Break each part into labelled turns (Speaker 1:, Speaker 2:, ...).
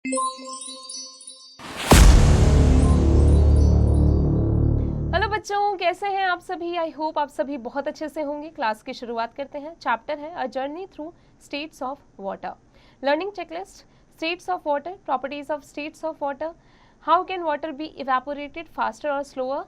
Speaker 1: Hello बच्चों, कैसे हैं आप सभी। आई होप आप सभी बहुत अच्छे से होंगे। क्लास की शुरुआत करते हैं। चैप्टर है a journey through states of water. Learning checklist, states of water, properties of states of water, how can water be evaporated faster और slower,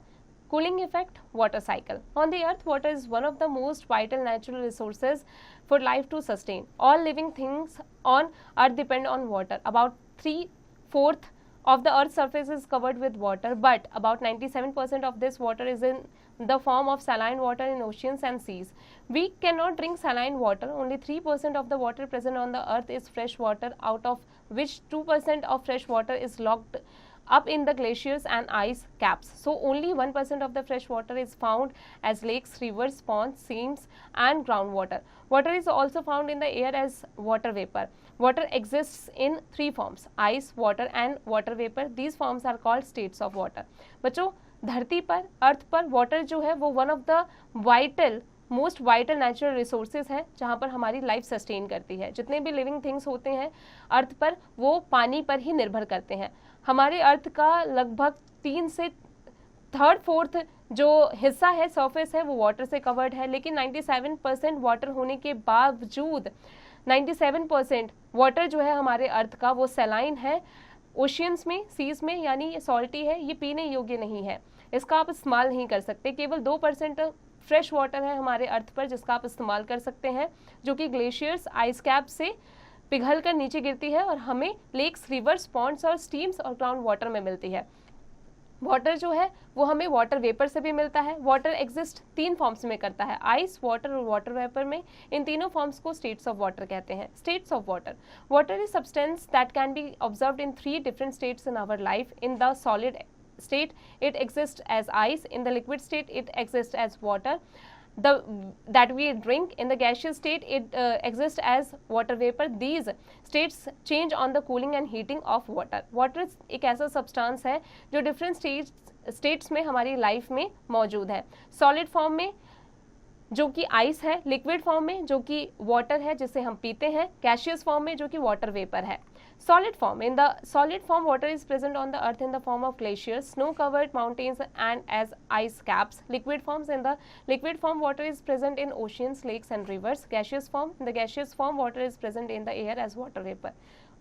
Speaker 1: cooling effect, water cycle. On the earth, water is one of the most vital natural resources for life to sustain. All living things on earth depend on water. About 3/4 of the earth's surface is covered with water, but about 97% of this water is in the form of saline water in oceans and seas. We cannot drink saline water. Only 3% of the water present on the earth is fresh water, out of which 2% of fresh water is locked up in the glaciers and ice caps. So only 1% of the fresh water is found as lakes, rivers, ponds, streams and groundwater. Water is also found in the air as water vapor. Water exists in three forms: ice, water and water vapor. These forms are called states of water. बच्चों, धरती पर, अर्थ पर water जो है वो one of the vital most vital natural resources है, जहाँ पर हमारी लाइफ सस्टेन करती है। जितने भी लिविंग थिंग्स होते हैं अर्थ पर वो पानी पर ही निर्भर करते हैं। हमारे अर्थ का लगभग 3 से 3/4 जो हिस्सा है, सरफेस है, वो वाटर से कवर्ड है। लेकिन 97% वाटर होने के बावजूद 97% वाटर जो है हमारे अर्थ का वो सैलाइन है, ओशियंस में, सीज में, यानी ये सॉल्टी है, ये पीने योग्य नहीं है, इसका आप इस्तेमाल नहीं कर सकते। केवल 2% फ्रेश वाटर है हमारे अर्थ पर जिसका आप इस्तेमाल कर सकते हैं, जो कि ग्लेशियर्स, आइस कैप से पिघल कर नीचे गिरती है और हमें लेक्स, रिवर्स, पॉन्ड्स और स्टीम्स और ग्राउंड वाटर में मिलती है। वाटर जो है वो हमें वाटर वेपर से भी मिलता है। वाटर एग्जिस्ट 3 फॉर्म्स में करता है, आइस, वाटर और वाटर वेपर में। इन तीनों फॉर्म्स को स्टेट्स ऑफ वाटर कहते हैं। States of water, water is substance that can be observed in 3 different states in our life. In the solid state it exists as ice, in the liquid state it exists as water that we drink, in the gaseous state it exists as water vapor. These states change on the cooling and heating of water. Water एक ऐसा substance है जो different states में हमारी life में मौजूद है। Solid form में जो कि आइस है, लिक्विड फॉर्म में जो कि वाटर है जिसे हम पीते हैं, गैशियस फॉर्म में जो कि वाटर वेपर है। Solid form, in the solid form water is present on the earth in the form of glaciers, snow covered mountains and as ice caps. Liquid forms, in the liquid form water is present in oceans, lakes and rivers. Gaseous form, in the gaseous form water is present in the air as water vapor.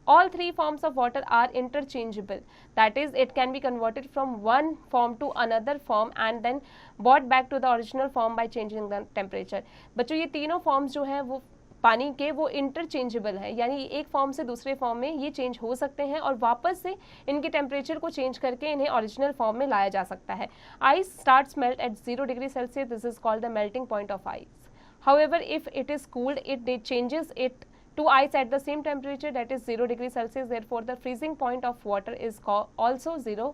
Speaker 1: All 3 forms of water are interchangeable, that is it can be converted from one form to another form and then brought back to the original form by changing the temperature. बच्चों, ये तीनों forms जो हैं वो पानी के वो interchangeable है, यानी एक फॉर्म से दूसरे फॉर्म में ये चेंज हो सकते हैं और वापस से इनके टेम्परेचर को चेंज करके इन्हें ओरिजिनल फॉर्म में लाया जा सकता है। Ice starts melt eight 0 degree Celsius, this is called the melting point of ice. However if it is cooled it changes it to ice at the same temperature, that is 0 degree Celsius. Therefore the freezing point of water is also 0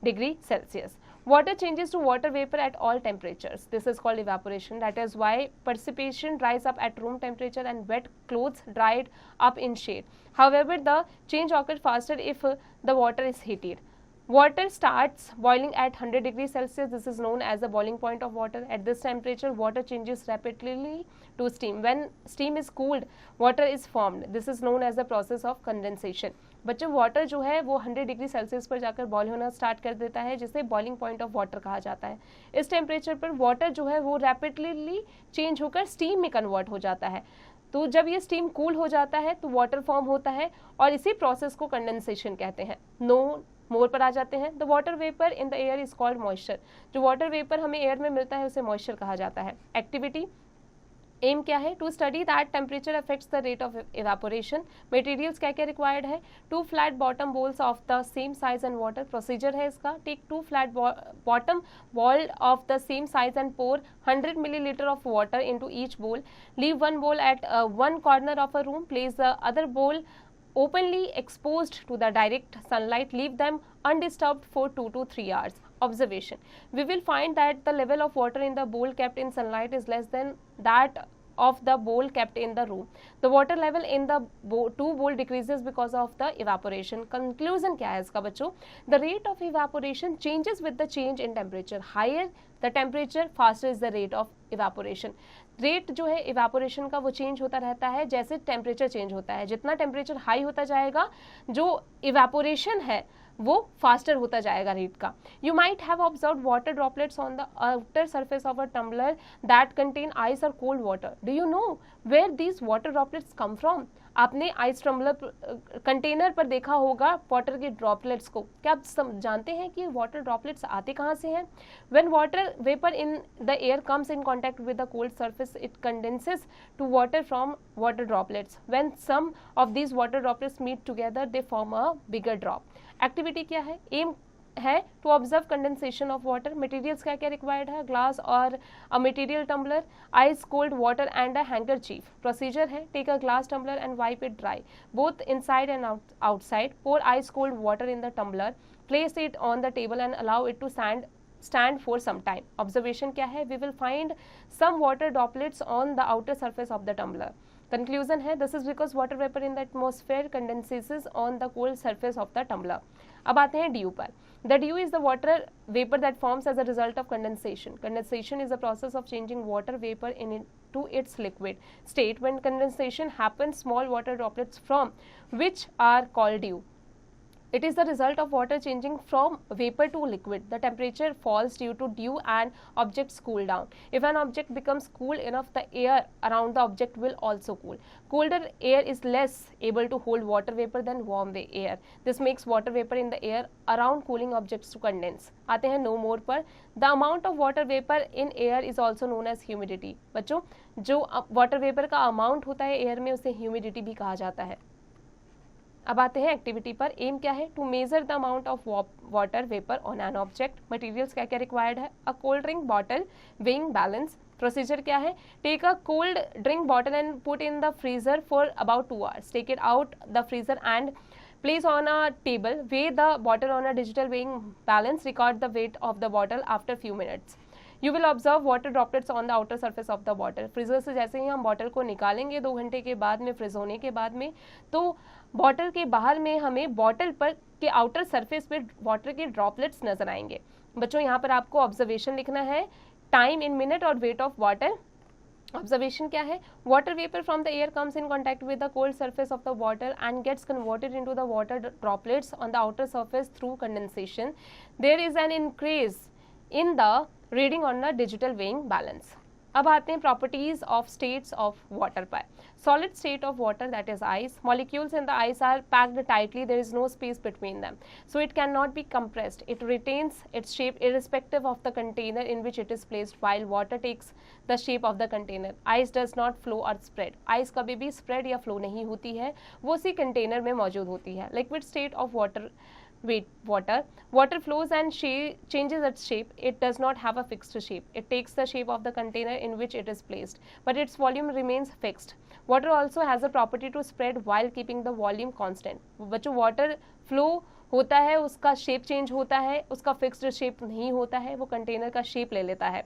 Speaker 1: degree Celsius. Water changes to water vapor at all temperatures. This is called evaporation. That is why precipitation dries up at room temperature and wet clothes dried up in shade. However, the change occurs faster if the water is heated. Water starts boiling at 100 degrees Celsius. This is known as the boiling point of water. At this temperature, water changes rapidly to steam. When steam is cooled, water is formed. This is known as the process of condensation. बच्चों, water जो है वो 100 degree Celsius पर जाकर boil होना start कर देता है, जिसे बॉइलिंग पॉइंट ऑफ वाटर कहा जाता है। इस टेम्परेचर पर वाटर जो है वो रैपिडली चेंज होकर स्टीम में कन्वर्ट हो जाता है। तो जब ये स्टीम कूल हो जाता है तो वाटर फॉर्म होता है और इसी प्रोसेस को कंडेंसेशन कहते हैं। मोर पर आ जाते हैं। The water vapour in the air is called moisture. जो वाटर वेपर हमें एयर में मिलता है उसे मॉइस्चर कहा जाता है। एक्टिविटी एम क्या है? To study that temperature affects the rate of evaporation. Materials क्या क्या रिक्वायर्ड है? 2 flat bottom bowls of the same size and water. Procedure है इसका, take 2 flat bottom bowl of the same size and pour 100 milliliter of water into each bowl. Leave one bowl at one corner of a room. Place the other bowl openly exposed to the direct sunlight. Leave them undisturbed for 2 to 3 hours. Observation: we will find that the level of water in the bowl kept in sunlight is less than that of the bowl kept in the room. The water level in the two bowl decreases because of the evaporation. Conclusion क्या है इसका बच्चों? The rate of evaporation changes with the change in temperature. Higher the temperature, faster is the rate of evaporation. Rate जो है evaporation का वो change होता रहता है जैसे टेम्परेचर चेंज होता है. जितना टेम्परेचर हाई होता जाएगा जो इवेपोरेशन है वो फास्टर होता जाएगा रेट का. You might have observe water droplets on the outer surface of a tumbler that contain ice और cold water. Do you know where these water droplets come from? आपने आइस टम्बलर कंटेनर पर देखा होगा water के droplets को. क्या आप जानते हैं कि वाटर ड्रॉपलेट्स आते कहाँ से हैं? When water vapour in the air comes in contact with the cold surface it condenses to water from water droplets. When some of these water droplets meet together they form a bigger drop. Activity क्या है? Aim है to observe condensation of water. Materials क्या क्या required है? Glass और a material tumbler, ice cold water and a handkerchief. Procedure है take a glass tumbler and wipe it dry both inside and outside. Pour ice cold water in the tumbler, place it on the table and allow it to stand for some time. Observation क्या है? We will find some water droplets on the outer surface of the tumbler. Conclusion है this is because water vapor in the atmosphere condenses on the cold surface of the tumbler. अब आते हैं dew पर. The dew is the water vapor that forms as a result of condensation. Condensation is the process of changing water vapor into its liquid state. When condensation happens, small water droplets from which are called dew. It is the result of water changing from vapor to liquid. The temperature falls due to dew and objects cool down. If an object becomes cool enough, the air around the object will also cool. Colder air is less able to hold water vapor than warm air. This makes water vapor in the air around cooling objects to condense. आते हैं no more पर. The amount of water vapor in air is also known as humidity. बच्चों जो water vapor का amount होता है air में उसे humidity भी कहा जाता है. अब आते हैं एक्टिविटी पर. एम क्या है? To measure the amount of water vapour on an object. Materials क्या क्या रिक्वायर्ड है? A cold drink bottle, weighing balance. Procedure क्या है? Take a cold drink bottle and put in the freezer for about 2 hours. Take it out the freezer and place on a table. Weigh the bottle on a digital weighing balance. Record the weight of the bottle after few minutes. You will observe water droplets on the outer surface of the bottle. Freezer से जैसे ही हम bottle को निकालेंगे 2 घंटे के बाद में, freeze होने के बाद में, तो बॉटल के बाहर में हमें बॉटल पर के आउटर सरफेस पे वाटर के ड्रॉपलेट्स नजर आएंगे. बच्चों यहाँ पर आपको ऑब्जर्वेशन लिखना है, टाइम इन मिनट और वेट ऑफ वाटर. Observation क्या है? Water vapor from the air comes in contact with the cold surface of the bottle and gets converted into the water droplets on the outer surface through condensation. There is an increase in the reading on the digital weighing balance. अब आते हैं properties of states of water पर. Solid state of water that is ice. Molecules in the ice are packed tightly. There is no space between them, so it can not be compressed. It retains its shape irrespective of the container in which it is placed, while water takes the shape of the container. Ice does not flow or spread. Ice कभी भी spread या flow नहीं होती है, वो उसी container में मौजूद होती है. Liquid state of water water flows and changes its shape. It does not have a fixed shape. It takes the shape of the container in which it is placed, but its volume remains fixed. Water also has a property to spread while keeping the volume constant. बच्चों water flow होता है, उसका shape change होता है, उसका fixed shape नहीं होता है, वो कंटेनर का शेप ले लेता है.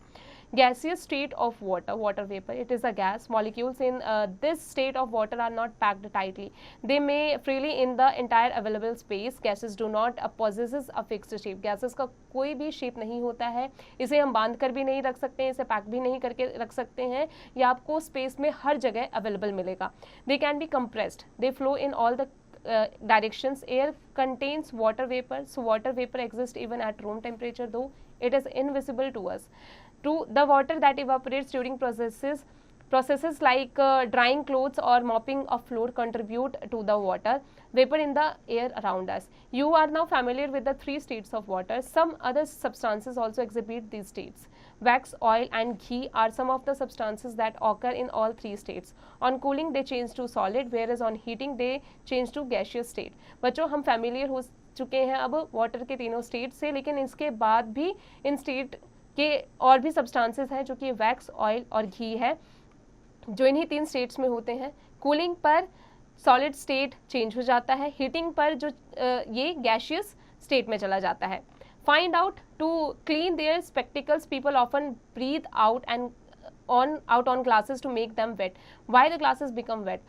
Speaker 1: Gaseous state of water vapor. It is a gas. Molecules in this state of water are not packed tightly. They may freely in the entire available space. Gases do not possesses a fixed shape. Gases का कोई भी shape नहीं होता है, इसे हम बांध कर भी नहीं रख सकते हैं, इसे पैक भी नहीं करके रख सकते हैं, ये आपको स्पेस में हर जगह अवेलेबल मिलेगा. They can be compressed. They flow in all the directions. Air contains water vapor, so water vapor exists even at room temperature, though it is invisible to us. To the water that evaporates during processes like drying clothes or mopping a floor contribute to the water vapor in the air around us. You are now familiar with the 3 states of water. Some other substances also exhibit these states. Wax, oil and ghee are some of the substances that occur in all 3 states. On cooling they change to solid, whereas on heating they change to gaseous state. बच्चों हम familiar हो चुके हैं अब water के तीनों state से, लेकिन इसके बाद भी इन स्टेट के और भी सब्सटेंसेस हैं जो कि वैक्स, ऑयल और घी है, जो इन्हीं 3 स्टेट्स में होते हैं. कूलिंग पर सॉलिड स्टेट चेंज हो जाता है, हीटिंग पर जो ये गैशियस स्टेट में चला जाता है. Find out to clean their spectacles. People often breathe out and out on glasses to make them wet. Why the glasses become wet?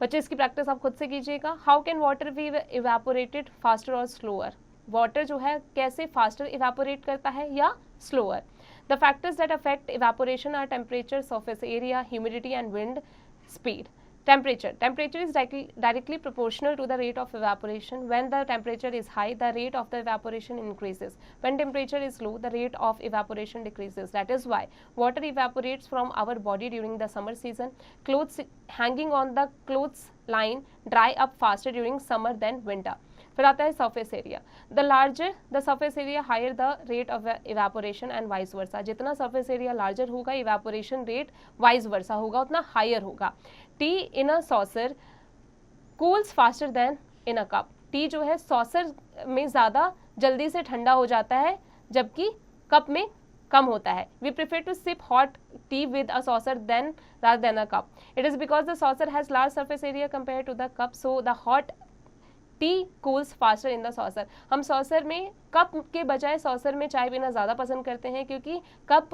Speaker 1: बच्चे इसकी प्रैक्टिस आप खुद से कीजिएगा. How can water be evaporated faster और स्लोअर? वाटर जो है कैसे फास्टर इवेपोरेट करता है या slower? The factors that affect evaporation are temperature, surface area, humidity and wind speed. Temperature is directly proportional to the rate of evaporation. When the temperature is high, the rate of the evaporation increases. When temperature is low, the rate of evaporation decreases. That is why water evaporates from our body during the summer season. Clothes hanging on the clothes line dry up faster during summer than winter. फिर आता है surface area. The larger the surface area higher the rate of evaporation and vice versa. जितना surface area larger होगा, evaporation rate vice versa होगा, उतना higher होगा. Tea in a saucer cools faster than in a cup. Tea जो है saucer में ज़्यादा जल्दी से ठंडा हो जाता है, जबकि कप में कम होता है. We prefer to sip hot tea with a saucer than rather than a cup. It is because the saucer has large surface area compare to the cup, so the hot tea cools faster in the saucer. हम saucer में cup के बजाय saucer में चाय पीना ज़्यादा पसंद करते हैं, क्योंकि कप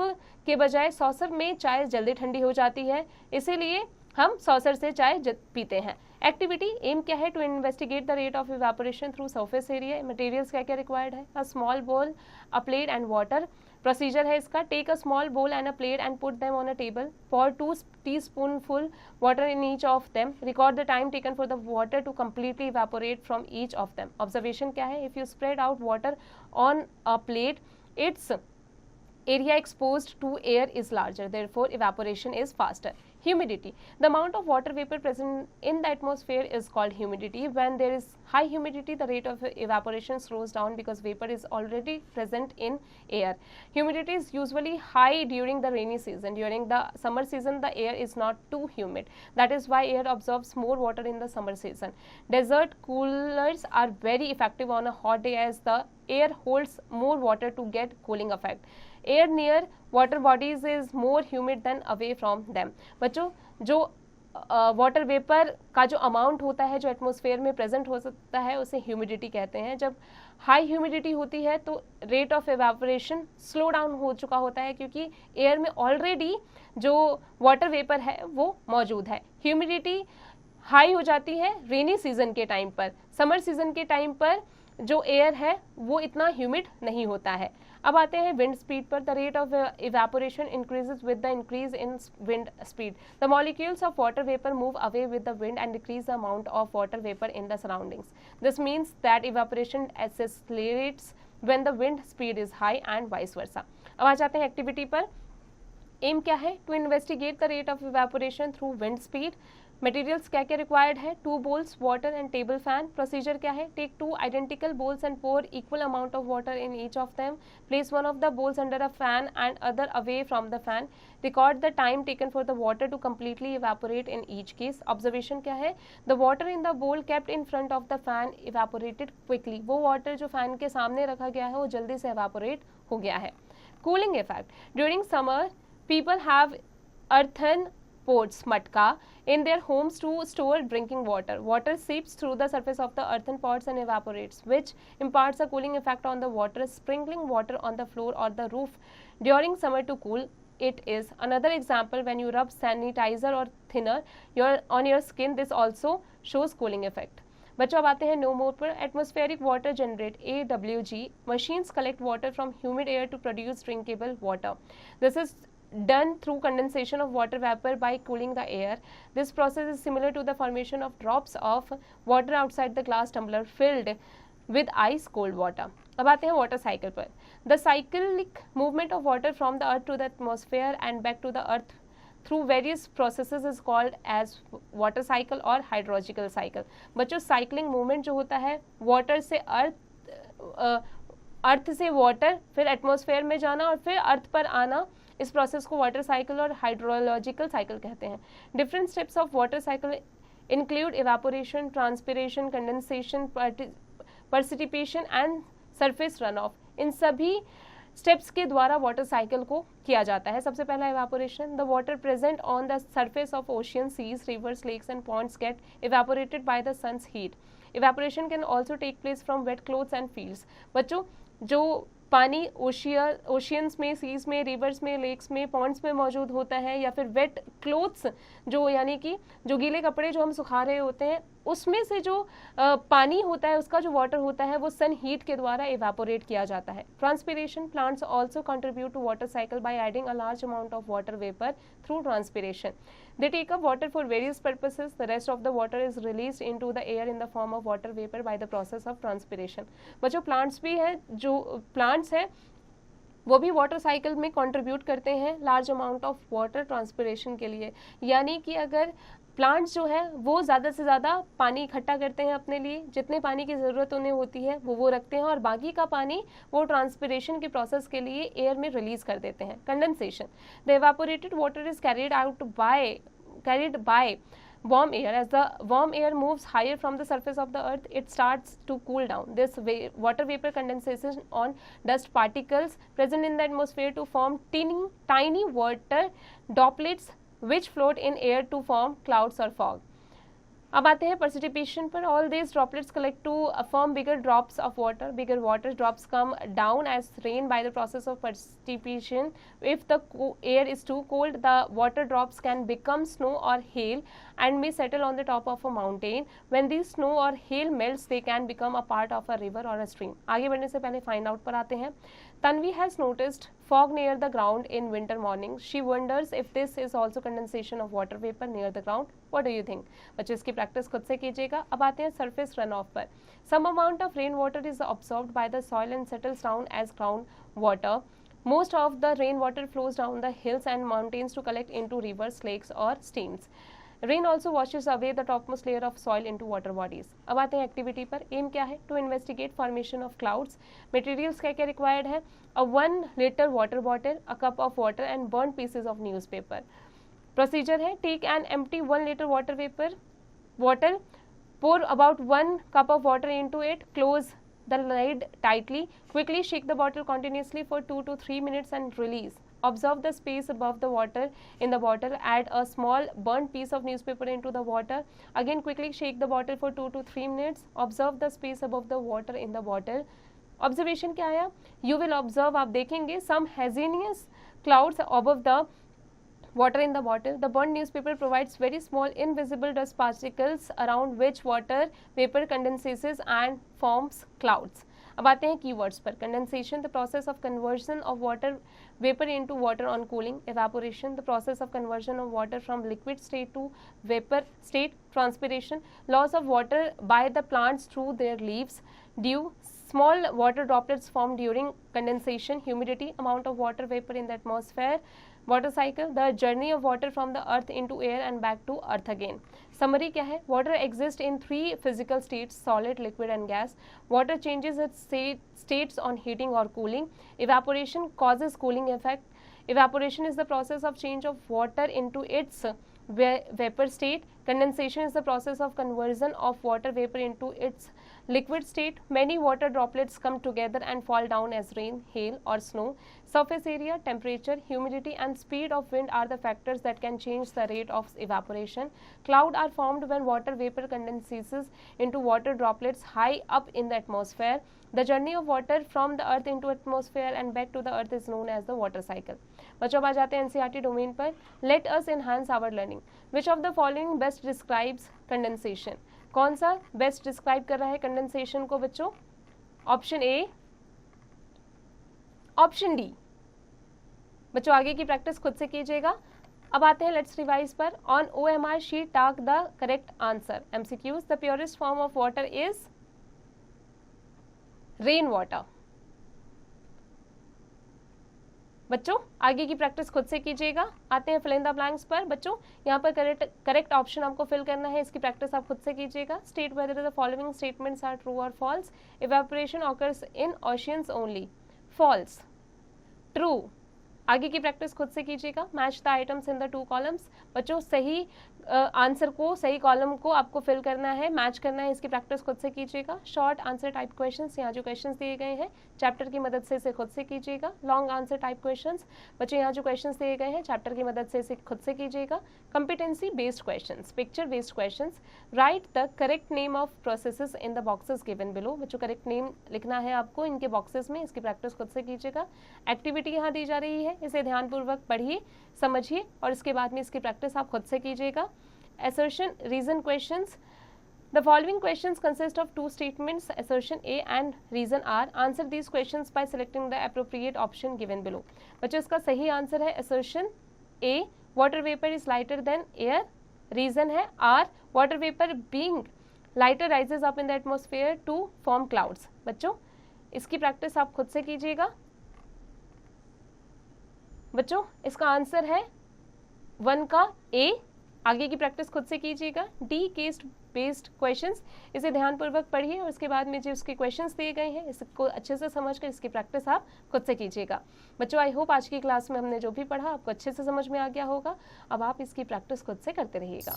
Speaker 1: के बजाय सॉसर में चाय जल्दी ठंडी हो जाती है, इसीलिए हम सॉसर से चाय पीते हैं. एक्टिविटी एम क्या है? To investigate the rate of evaporation through surface area. Materials क्या क्या रिक्वायर्ड है? A small bowl, a plate and water. Procedure है इसका. Take a small bowl and a plate and put them on a table. pour 2 teaspoonful water in each of them. Record the time taken for the water to completely evaporate from each of them. Observation क्या है? If you spread out water on a plate, its area exposed to air is larger, therefore evaporation is faster. Humidity. The amount of water vapor present in the atmosphere is called humidity. When there is high humidity, the rate of evaporation slows down because vapor is already present in air. Humidity is usually high during the rainy season. During the summer season, the air is not too humid. That is why air absorbs more water in the summer season. Desert coolers are very effective on a hot day as the air holds more water to get cooling effect. Air near water bodies is more humid than away from them. बच्चों, जो water vapour का जो amount होता है जो atmosphere में present हो सकता है, उसे ह्यूमिडिटी कहते हैं. जब हाई ह्यूमिडिटी होती है तो rate of evaporation slow down हो चुका होता है, क्योंकि एयर में ऑलरेडी जो वाटर वेपर है वो मौजूद है. ह्यूमिडिटी हाई हो जाती है रेनी सीजन के टाइम पर. समर सीजन के टाइम पर जो एयर है वो इतना ह्यूमिड नहीं होता है. अब आते हैं विंड स्पीड पर. The rate of evaporation increases with the increase in wind speed. The molecules of water vapour move away with the wind and decrease the amount of water vapour in the surroundings. This means that evaporation accelerates when the wind speed is high and vice versa. अब आ जाते हैं activity पर. Aim क्या है? To investigate the rate of evaporation through wind speed. Materials क्या क्या required है? 2 bowls, water and table fan. Procedure क्या है? Take 2 identical bowls and pour equal amount of water in each of them. Place one of the bowls under a fan and other away from the fan. Record the time taken for the water to completely evaporate in each case. Observation क्या है? The water in the bowl kept in front of the fan evaporated quickly. वो water जो fan के सामने रखा गया है वो जल्दी से evaporate हो गया है. Cooling effect. During summer, people have earthen pots, matka, in their homes to store drinking water. Water seeps through the surface of the earthen pots and evaporates, which imparts a cooling effect on the water. Sprinkling water on the floor or the roof during summer to cool it is another example. When you rub sanitizer or thinner on your skin, this also shows cooling effect. बच्चों अब आते हैं no more पर. Atmospheric water generate AWG. Machines collect water from humid air to produce drinkable water. This is done through condensation of water vapor by cooling the air. This process is similar to the formation of drops of water outside the glass tumbler filled with ice cold water. अब आते हैं water cycle पर. The cyclic movement of water from the earth to the atmosphere and back to the earth through various processes is called as water cycle or hydrological cycle. बच्चों, cycling movement जो होता है water से अर्थ से water, फिर atmosphere में जाना और फिर अर्थ पर आना, इस प्रोसेस को वाटर साइकिल और हाइड्रोलॉजिकल साइकिल कहते हैं. Different steps of water cycle include evaporation, transpiration, condensation, precipitation and surface run off. इन सभी स्टेप्स के द्वारा वाटर साइकिल को किया जाता है. सबसे पहला evaporation. The water present on the surface of ocean, seas, rivers, lakes and ponds get evaporated by the sun's heat. Evaporation can also take place from wet clothes and fields. बच्चों, जो पानी oceans में, seize में, reverse में, lakes में, Pond's में मौजूद होता है, या फिर वेट क्लोथ्स जो यानी कि जो गीले कपड़े जो हम सुखा रहे होते हैं उसमें से जो पानी होता है उसका जो वाटर होता है वो सन हीट के द्वारा इवेपोरेट किया जाता है। Transpiration, plants also contribute to water cycle by adding a large amount of water vapour through transpiration. They take up water for various purposes. The rest of the water is released into the air in the form of water vapor by the process of transpiration. बच्चों plants भी हैं, जो plants हैं वो भी water cycle में contribute करते हैं large amount of water transpiration के लिए। यानी कि अगर प्लांट्स जो है वो ज़्यादा से ज़्यादा पानी इकट्ठा करते हैं अपने लिए, जितने पानी की ज़रूरत उन्हें होती है वो रखते हैं, और बाकी का पानी वो ट्रांसपिरेशन के प्रोसेस के लिए एयर में रिलीज कर देते हैं। Condensation, the evaporated water is carried by warm air. As the warm air moves higher from the surface of the earth, it starts to cool down. This water vapor condenses on dust particles present in the atmosphere to form tiny water droplets which float in air to form clouds or fog. अब आते हैं precipitation पर। All these droplets collect to form bigger drops of water. Bigger water drops come down as rain by the process of precipitation. If the air is too cold, the water drops can become snow or hail and may settle on the top of a mountain. When these snow or hail melts, they can become a part of a river or a stream. आगे बढ़ने से पहले find out पर आते हैं। Tanvi has noticed fog near the ground in winter mornings. She wonders if this is also condensation of water vapor near the ground. What do you think? बच्चों इसकी practice खुद से कीजिएगा। अब आते हैं surface runoff पर। Some amount of rainwater is absorbed by the soil and settles down as groundwater. Most of the rainwater flows down the hills and mountains to collect into rivers, lakes or streams. Rain also washes away the topmost layer of soil into water bodies. अब आते हैं activity पर। Aim क्या है? To investigate formation of clouds. Materials क्या क्या required है? A 1 liter water bottle, a cup of water and burn pieces of newspaper. Procedure है, take an empty 1 liter water vapour bottle, pour about 1 cup of water into it, close the lid tightly, quickly shake the bottle continuously for 2 to 3 minutes and release. Observe the space above the water in the bottle, add a small burnt piece of newspaper into the water, again quickly shake the bottle for 2 to 3 minutes, observe the space above the water in the bottle. Observation क्या आया? You will observe, आप देखेंगे some hazinous clouds above the water in the bottle. The burnt newspaper provides very small invisible dust particles around which water vapor condenses and forms clouds. अब आते हैं keywords पर। Condensation, the process of conversion of water vapour into water on cooling. Evaporation, the process of conversion of water from liquid state to vapour state. Transpiration, loss of water by the plants through their leaves. Dew, small water droplets formed during condensation. Humidity, amount of water vapor in the atmosphere. Water cycle, the journey of water from the earth into air and back to earth again. Summary क्या है? Water exists in 3 physical states: solid, liquid and gas. Water changes its states on heating or cooling. Evaporation causes cooling effect. Evaporation is the process of change of water into its vapor state. Condensation is the process of conversion of water vapor into its liquid state. Many water droplets come together and fall down as rain, hail or snow. Surface area, temperature, humidity and speed of wind are the factors that can change the rate of evaporation. Clouds are formed when water vapor condenses into water droplets high up in the atmosphere. The journey of water from the earth into atmosphere and back to the earth is known as the water cycle. बच्चों आ जाते हैं NCERT domain पर। Let us enhance our learning. Which of the following best describes condensation? कौन सा best describe कर रहा है condensation को बच्चों? Option A, option D. बच्चों आगे की प्रैक्टिस खुद से कीजिएगा। अब आते हैं लेट्स रिवाइज पर। On OMR sheet tick the correct answer. MCQs, the purest form of water is rain water. बच्चों आगे की प्रैक्टिस खुद से कीजिएगा। आते हैं फिल इन द ब्लैंक्स पर। बच्चों यहाँ पर करेक्ट ऑप्शन आपको फिल करना है, इसकी प्रैक्टिस आप खुद से कीजिएगा। State whether the following statements are true और false. Evaporation occurs in oceans only. False. True, आगे की प्रैक्टिस खुद से कीजिएगा। Match the items in the 2 columns. बच्चों सही आंसर को, सही कॉलम को आपको फिल करना है, मैच करना है, इसकी प्रैक्टिस खुद से कीजिएगा। शॉर्ट आंसर टाइप क्वेश्चंस, यहाँ जो क्वेश्चंस दिए गए हैं चैप्टर की मदद से इसे खुद से कीजिएगा। लॉन्ग आंसर टाइप क्वेश्चंस, बच्चों यहाँ जो क्वेश्चंस दिए गए हैं चैप्टर की मदद से इसे खुद से कीजिएगा। Competency based questions, picture based questions. Right the correct name of processes in the boxes given below. बच्चों करेक्ट नेम लिखना है आपको इनके बॉक्सेस में, इसकी प्रैक्टिस खुद से कीजिएगा। एक्टिविटी यहाँ दी जा रही है, इसे ध्यानपूर्वक पढ़िए, समझिए और इसके बाद में इसकी प्रैक्टिस आप खुद से कीजिएगा। Assertion, reason questions. The following questions consist of 2 statements. Assertion A and reason R. Answer these questions by selecting the appropriate option given below. बच्चों इसका सही आंसर है assertion A, water vapor is lighter than air. Reason है R, water vapor being lighter rises up in the atmosphere to form clouds. बच्चों इसकी practice आप खुद से कीजिएगा। बच्चों इसका आंसर है 1 का A। आगे की प्रैक्टिस खुद से कीजिएगा। डी केस बेस्ड क्वेश्चंस, इसे ध्यानपूर्वक पढ़िए और उसके बाद में जो उसके क्वेश्चंस दिए गए हैं इसको अच्छे से समझकर इसकी प्रैक्टिस आप खुद से कीजिएगा। बच्चों आई होप आज की क्लास में हमने जो भी पढ़ा आपको अच्छे से समझ में आ गया होगा। अब आप इसकी प्रैक्टिस खुद से करते रहिएगा।